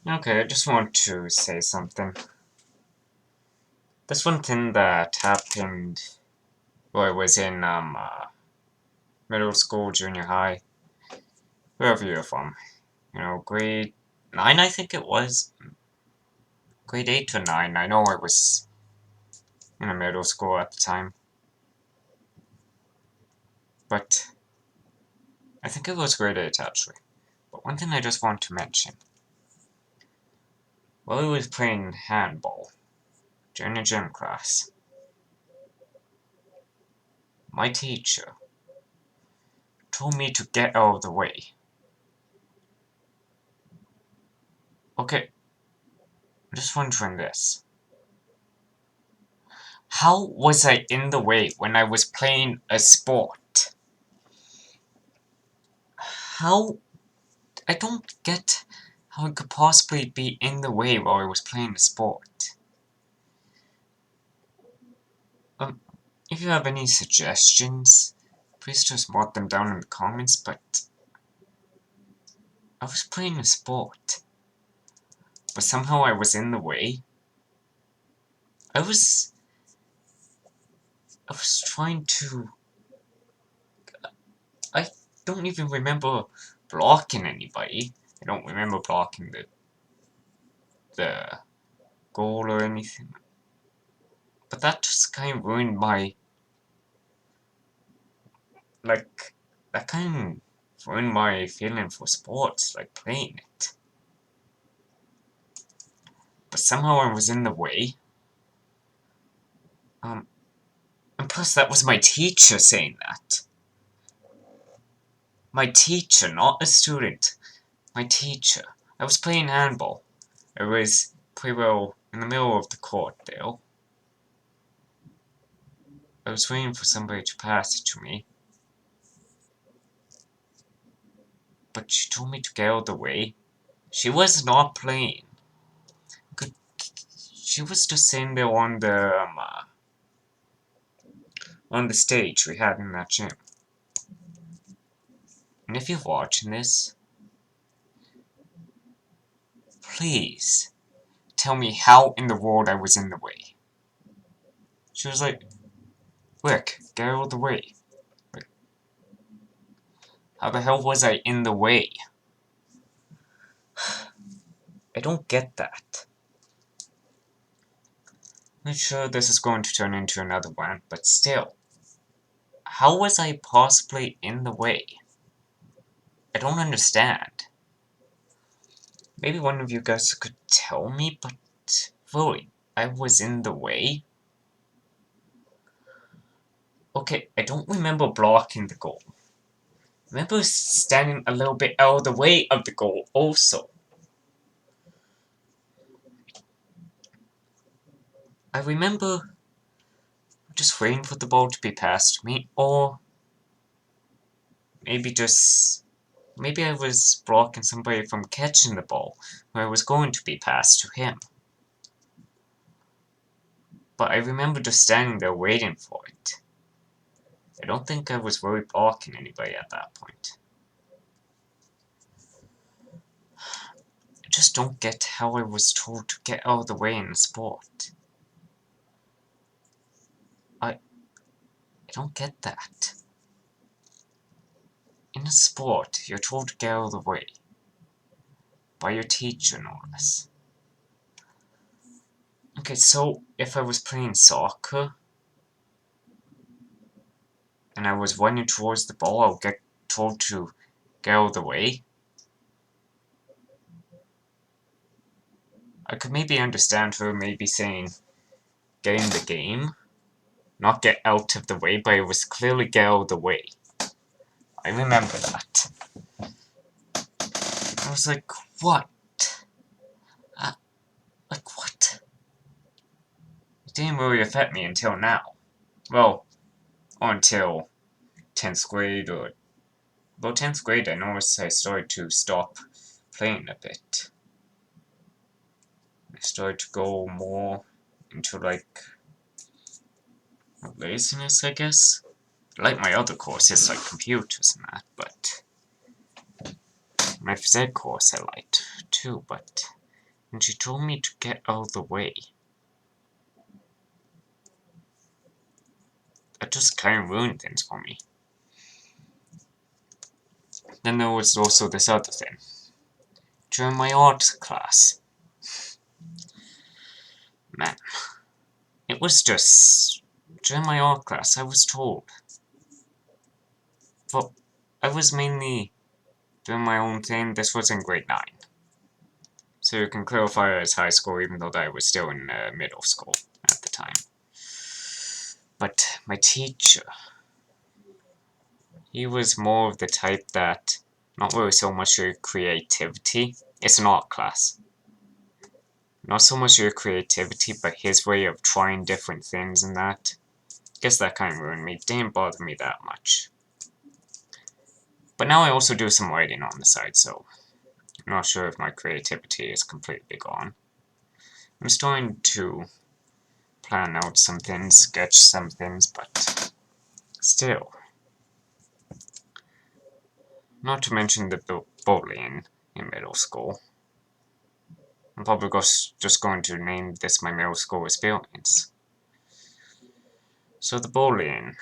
Okay, I just want to say something. There's one thing that happened while I was in middle school, junior high, wherever you're from. Grade 9, I think it was. Grade 8 or 9. I know I was in a middle school at the time. But I think it was grade 8 actually. But one thing I just want to mention. While I was playing handball during a gym class, my teacher told me to get out of the way. Okay, I'm just wondering this. How was I in the way when I was playing a sport? How? I don't get how it could possibly be in the way while I was playing a sport. Um, if you have any suggestions, please just mark them down in the comments, but I was playing a sport. But somehow I was in the way. I was trying to. I don't even remember blocking anybody. I don't remember blocking the goal or anything. But that just kind of ruined my. Like, that kind of ruined my feeling for sports, like playing it. But somehow I was in the way. Um, and plus that was my teacher saying that. My teacher, not a student. My teacher. I was playing handball. I was pretty well in the middle of the court there. I was waiting for somebody to pass it to me. But she told me to get out of the way. She was not playing. She was just sitting there on the stage we had in that gym. And if you're watching this, please tell me how in the world I was in the way. She was like, Rick, get out of the way. Like, how the hell was I in the way? I don't get that. I'm not sure this is going to turn into another one, but still. How was I possibly in the way? I don't understand. Maybe one of you guys could tell me, but really, I was in the way? Okay, I don't remember blocking the goal. I remember standing a little bit out of the way of the goal also. I remember just waiting for the ball to be passed to me, or maybe I was blocking somebody from catching the ball where it was going to be passed to him. But I remember just standing there waiting for it. I don't think I was really blocking anybody at that point. I just don't get how I was told to get out of the way in a sport. I don't get that. In a sport, you're told to get out of the way. By your teacher, no less. Okay, so if I was playing soccer, and I was running towards the ball, I'll get told to get out of the way. I could maybe understand her maybe saying get in the game, not get out of the way, but it was clearly get out of the way. I remember that. I was like, what? Like, what? It didn't really affect me until now. Well, until 10th grade or... Well, 10th grade I noticed I started to stop playing a bit. I started to go more into, like, laziness, I guess. Like my other courses, like computers and that, but... My phys ed course I liked, too, but... and she told me to get out of the way. That just kind of ruined things for me. Then there was also this other thing. During my art class, man, it was just... During my art class, I was told. Well, I was mainly doing my own thing. This was in grade 9. So you can clarify it as high school, even though I was still in middle school at the time. But my teacher, he was more of the type that, not really so much your creativity, it's an art class. Not so much your creativity, but his way of trying different things and that. Guess that kind of ruined me. Didn't bother me that much. But now I also do some writing on the side, so I'm not sure if my creativity is completely gone. I'm starting to plan out some things, sketch some things, but still. Not to mention the bullying in middle school. I'm probably just going to name this my middle school experience. So the bullying.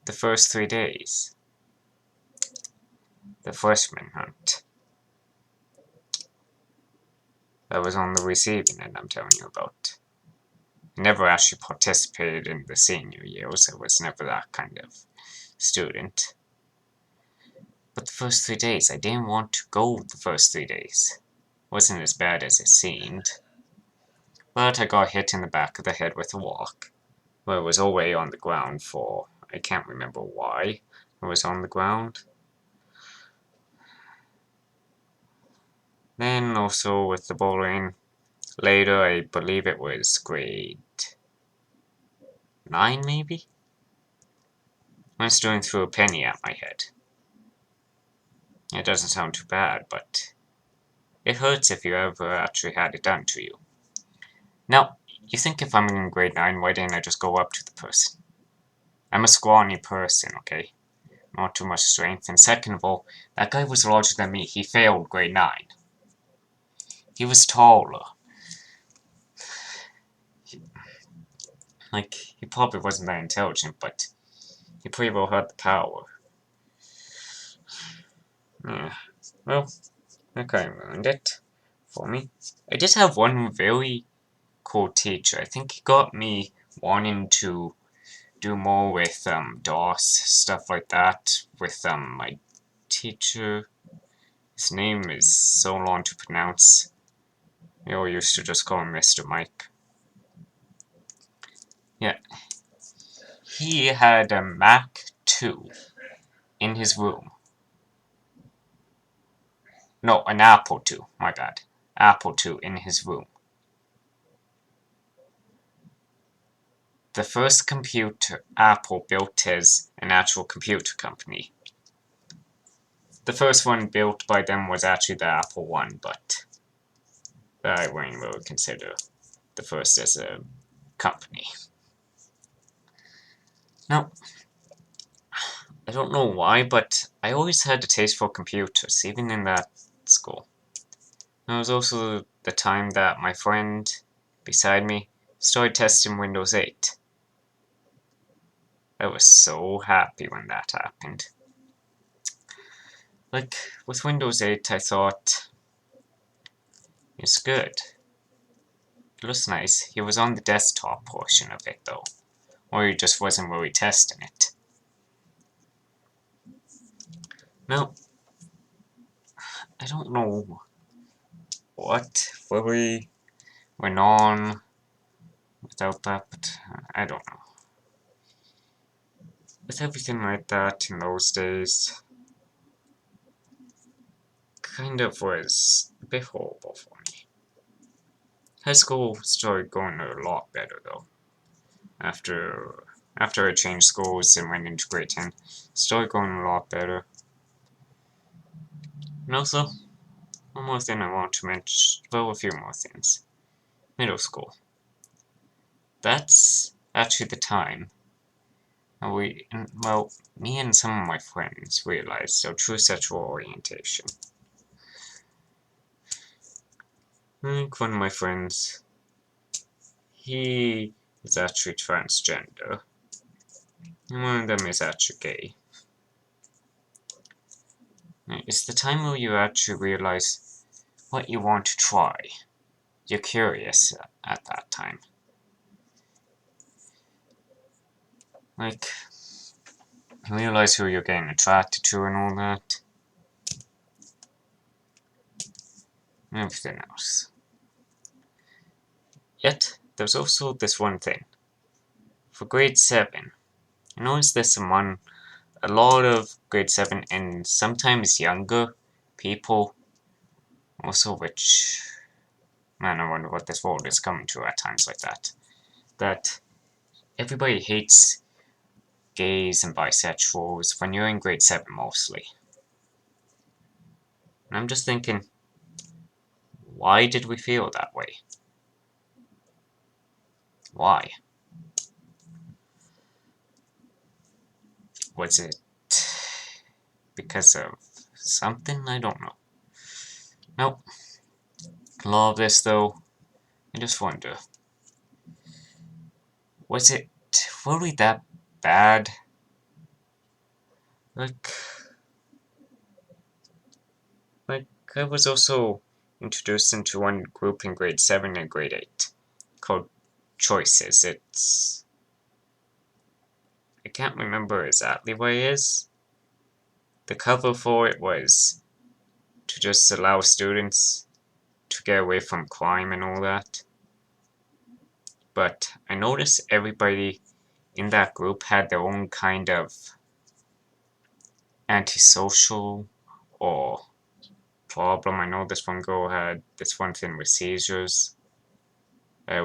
The first 3 days. The freshman hunt. I was on the receiving end, I'm telling you about. I never actually participated in the senior years. I was never that kind of student. But the first 3 days, I didn't want to go the first 3 days. Wasn't as bad as it seemed. But I got hit in the back of the head with a rock. Well, I was already on the ground for... I can't remember why I was on the ground. Then also with the bullying, later I believe it was grade 9 maybe? I was doing through a penny at my head. It doesn't sound too bad, but it hurts if you ever actually had it done to you. Now, you think if I'm in grade 9, why didn't I just go up to the person? I'm a scrawny person, okay? Not too much strength, and second of all, that guy was larger than me. He failed grade 9. He was taller. He probably wasn't that intelligent, but he pretty well had the power. Yeah, well, that kind of ruined it for me. I just have one very cool teacher. I think he got me wanting to do more with DOS, stuff like that, with my teacher. His name is so long to pronounce. We all used to just call him Mr. Mike. Yeah. He had a Mac 2 in his room. No, an Apple 2, my bad. Apple 2 in his room. The first computer Apple built is an actual computer company. The first one built by them was actually the Apple 1, but I wouldn't really consider the first as a company. Now, I don't know why, but I always had a taste for computers, even in that school. It was also the time that my friend beside me started testing Windows 8. I was so happy when that happened. With Windows 8, I thought, it's good. It looks nice. He was on the desktop portion of it, though. Or he just wasn't really testing it. Now, I don't know what really went on without that, but I don't know. With everything like that in those days, kind of was a bit horrible for me. High school started going a lot better though. After I changed schools and went into grade 10, started going a lot better. And also, one more thing I want to mention, well, a few more things. Middle school. That's actually the time me and some of my friends realized our true sexual orientation. Like one of my friends, he is actually transgender, and one of them is actually gay. It's the time where you actually realize what you want to try. You're curious at that time. Like, you realize who you're getting attracted to and all that. And everything else. Yet, there's also this one thing. For grade 7, I noticed this among a lot of grade 7 and sometimes younger people, also which, man, I wonder what this world is coming to at times like that. That everybody hates gays and bisexuals when you're in grade 7 mostly. And I'm just thinking, why did we feel that way? Why? Was it because of something? I don't know. Nope. A lot of this, though, I just wonder. Was it really that bad? Like, like I was also introduced into one group in grade 7 and grade 8 called Choices. I can't remember exactly what it is. The cover for it was to just allow students to get away from crime and all that. But I noticed everybody in that group had their own kind of antisocial or problem. I know this one girl had this one thing with seizures. I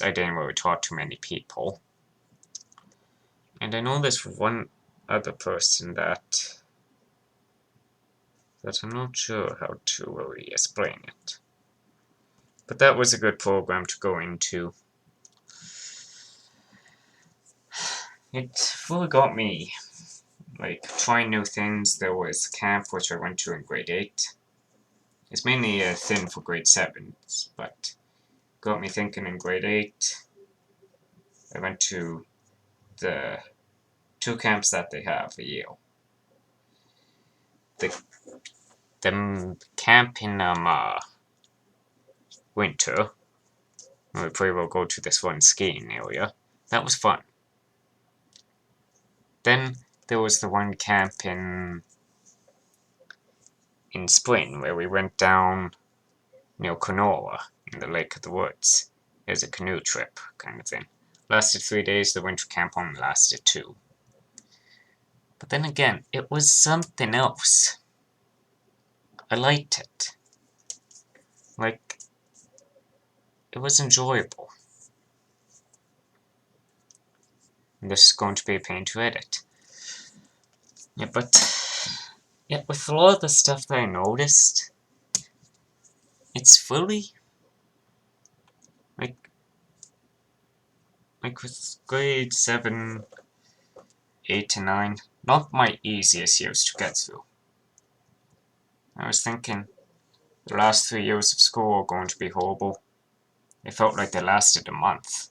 didn't really talk to many people. And I know this one other person that I'm not sure how to really explain it. But that was a good program to go into. It really got me, like, trying new things. There was camp, which I went to in grade 8. It's mainly a thing for grade 7s, but got me thinking in grade 8. I went to the 2 camps that they have a year. The camp in winter, we probably will go to this one skiing area. That was fun. Then there was the one camp in spring where we went down near Konoha in the Lake of the Woods. It was a canoe trip kind of thing. Lasted 3 days. The winter camp only lasted 2. But then again, it was something else. I liked it. Like, it was enjoyable. And this is going to be a pain to edit. Yeah, with a lot of the stuff that I noticed, it's really like with grade 7, 8, and 9, not my easiest years to get through. I was thinking the last 3 years of school are going to be horrible. It felt like they lasted a month.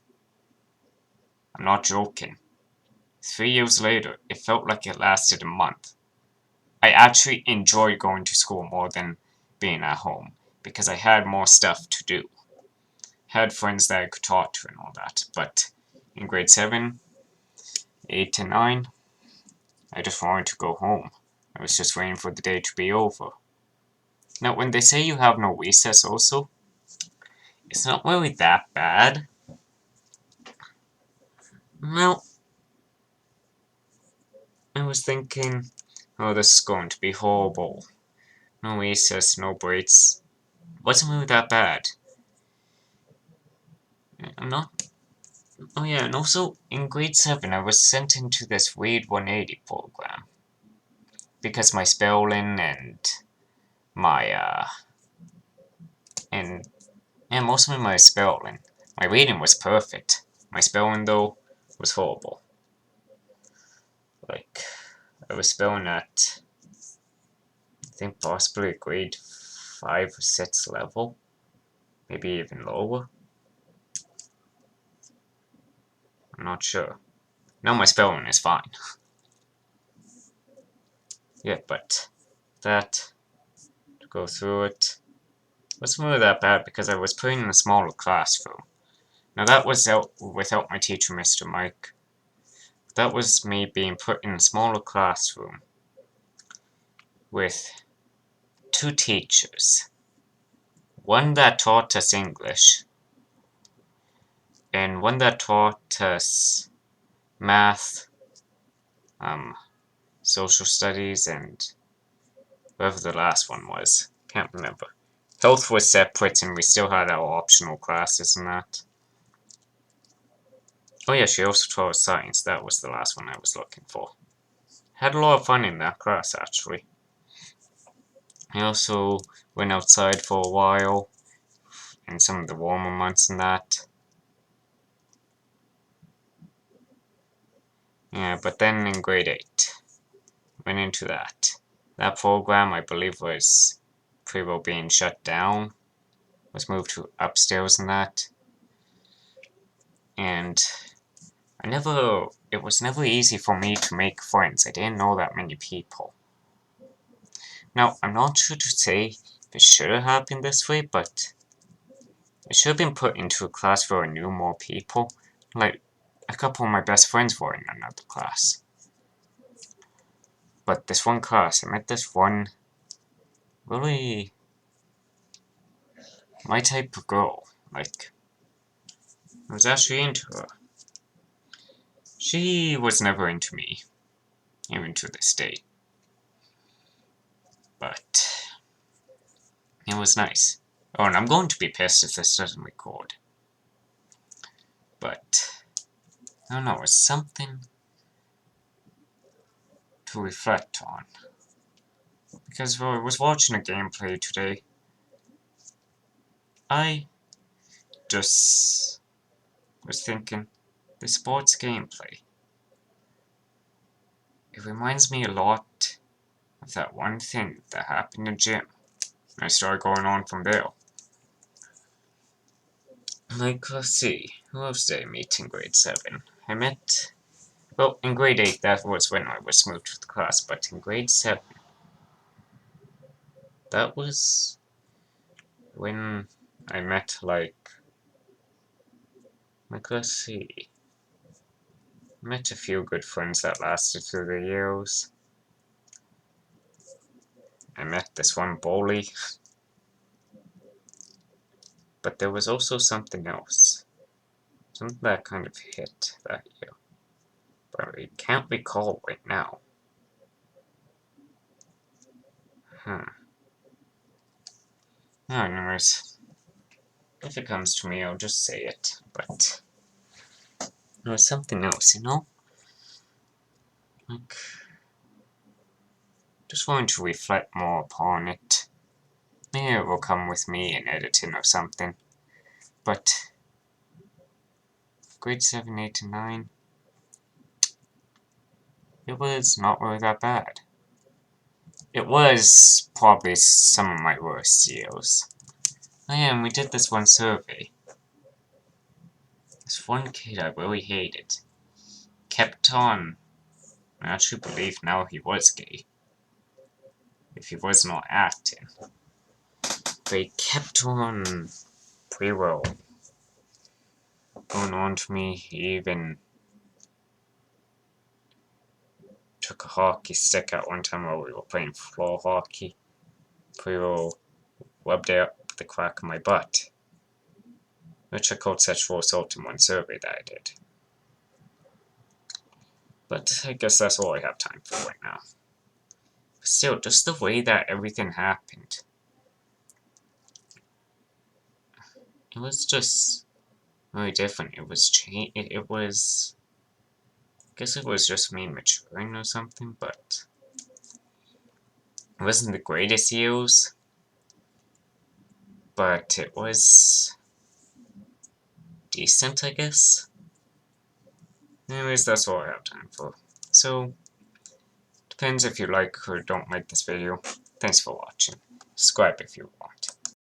I'm not joking. 3 years later, it felt like it lasted a month. I actually enjoyed going to school more than being at home because I had more stuff to do. Had friends that I could talk to and all that, but in grade 7, 8, and 9, I just wanted to go home. I was just waiting for the day to be over. Now, when they say you have no recess also, it's not really that bad. Well, I was thinking, oh, this is going to be horrible. No recess, no breaks. Wasn't really that bad. I'm not. Oh yeah, and also in grade 7, I was sent into this weird 180 program because my spelling and my and mostly my spelling. My reading was perfect. My spelling though was horrible. Like I was spelling at I think possibly grade 5 or 6 level. Maybe even lower? I'm not sure. Now my spelling is fine. Yeah, but that, to go through it, wasn't really that bad because I was put in a smaller classroom. Now that was without my teacher, Mr. Mike. That was me being put in a smaller classroom with 2 teachers. One that taught us English, and one that taught us math, social studies, and whatever the last one was. Can't remember. Health was separate, and we still had our optional classes and that. Oh yeah, she also taught us science. That was the last one I was looking for. Had a lot of fun in that class, actually. I also went outside for a while in some of the warmer months and that. Yeah, but then in grade 8, went into that. That program, I believe, was pretty well being shut down. Was moved to upstairs and that. And it was never easy for me to make friends. I didn't know that many people. Now, I'm not sure to say if it should have happened this way, but I should have been put into a class where I knew more people. Like, a couple of my best friends were in another class. But this one class, I met this one really my type of girl. Like, I was actually into her. She was never into me, even to this day. But it was nice. Oh, and I'm going to be pissed if this doesn't record. But I don't know, it's something to reflect on. Because while I was watching a gameplay today, I just was thinking, the sports gameplay, it reminds me a lot of that one thing that happened in gym. And I started going on from there. Like, let's see, who else did I meet in grade 7? I met, well, in grade 8, that was when I was moved to the class, but in grade 7, that was when I met, like, let's see, met a few good friends that lasted through the years. I met this one bully, but there was also something else. Something that kind of hit that year, but I can't recall right now. Anyways, if it comes to me, I'll just say it, but there was something else, you know? Like, just wanting to reflect more upon it. Maybe it will come with me in editing or something, but grade 7, 8, and 9, it was not really that bad. It was probably some of my worst years. Oh yeah, and we did this one survey. This one kid I really hated kept on, I actually believe now he was gay, if he was not acting. But he kept on pretty well going on to me. He even took a hockey stick at one time while we were playing floor hockey. Pretty well rubbed it up the crack of my butt, which I called sexual assault in one survey that I did. But I guess that's all I have time for right now. But still, just the way that everything happened, it was just really different. It was it was, I guess it was just me maturing or something, but it wasn't the greatest years, but it was decent, I guess. Anyways, that's all I have time for. So, depends if you like or don't like this video. Thanks for watching. Subscribe if you want.